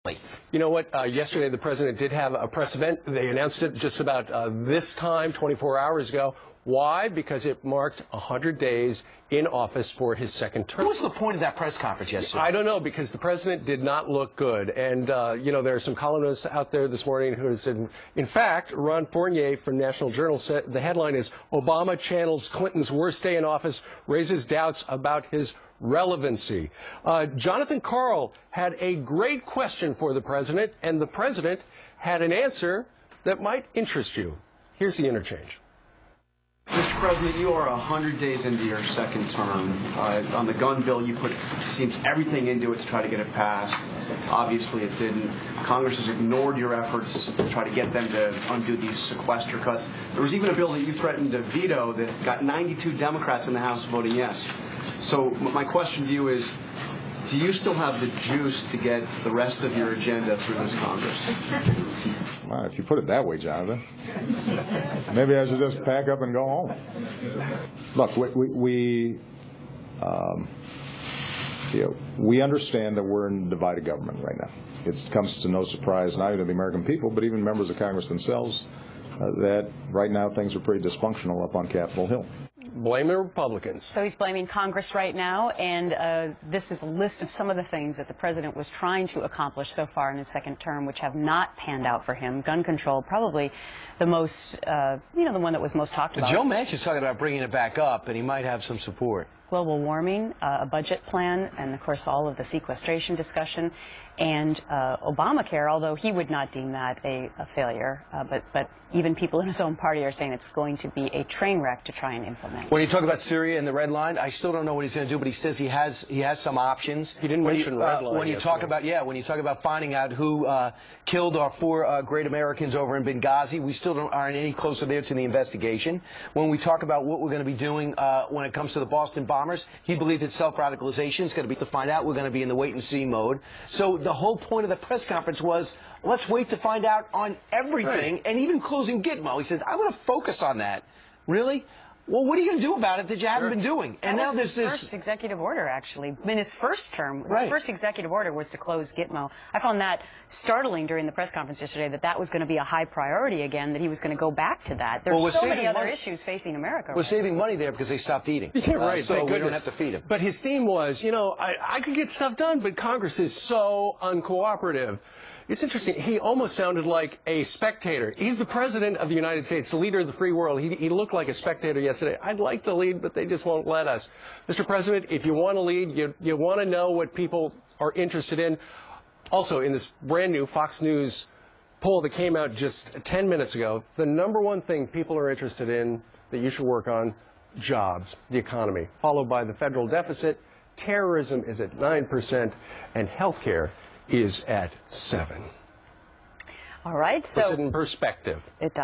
You know what? Yesterday, the president did have a press event. They announced it just about this time, 24 hours ago. Why? Because it marked 100 days in office for his second term. What was the point of that press conference yesterday? I don't know, because the president did not look good. And, you know, there are some columnists out there this morning who said, in fact, Ron Fournier from National Journal said the headline is, Obama channels Clinton's worst day in office, raises doubts about his relevancy. Jonathan Karl had a great question for the president, and the president had an answer that might interest you. Here's the interchange. Mr. President, you are 100 days into your second term. On the gun bill, you put, seems everything into it to try to get it passed. Obviously, it didn't. Congress has ignored your efforts to try to get them to undo these sequester cuts. There was even a bill that you threatened to veto that got 92 Democrats in the House voting yes. So my question to you is, do you still have the juice to get the rest of your agenda through this Congress? Well, if you put it that way, Jonathan, maybe I should just pack up and go home. Look, we understand that we're in divided government right now. It comes to no surprise, not only to the American people, but even members of Congress themselves, that right now things are pretty dysfunctional up on Capitol Hill. Blame the Republicans. So he's blaming Congress right now, and this is a list of some of the things that the president was trying to accomplish so far in his second term, which have not panned out for him. Gun control, probably the most, the one that was most talked about. Joe Manchin's talking about bringing it back up, and he might have some support. Global warming, a budget plan, and of course all of the sequestration discussion, and Obamacare, although he would not deem that a failure, but even people in his own party are saying it's going to be a train wreck to try and implement. When you talk about Syria and the red line, I still don't know what he's going to do, but he says he has some options. He didn't mention red line. When you talk about finding out who killed our 4 great Americans over in Benghazi, we still aren't any closer there to the investigation. When we talk about what we're going to be doing when it comes to the Boston bombers, he believes that self-radicalization is going to be to find out. We're going to be in the wait-and-see mode. So the whole point of the press conference was, let's wait to find out on everything, right, and even closing Gitmo. He says, I want to focus on that. Really? Well, what are you going to do about it that you haven't been doing? And now there's this first executive order, actually. In his first term, his right, first executive order was to close Gitmo. I found that startling during the press conference yesterday, that was going to be a high priority again, that he was going to go back to that. There's so many other issues facing America. We're saving money there because they stopped eating. Yeah, right. So we don't have to feed them. But his theme was, you know, I could get stuff done, but Congress is so uncooperative. It's interesting. He almost sounded like a spectator. He's the president of the United States, the leader of the free world. He looked like a spectator yesterday. I'd like to lead, but they just won't let us. Mr. President, if you want to lead, you want to know what people are interested in. Also, in this brand new Fox News poll that came out just 10 minutes ago, the #1 thing people are interested in that you should work on, jobs, the economy, followed by the federal deficit. Terrorism is at 9%, and health care is at 7%. All right, so puts it in perspective. It does.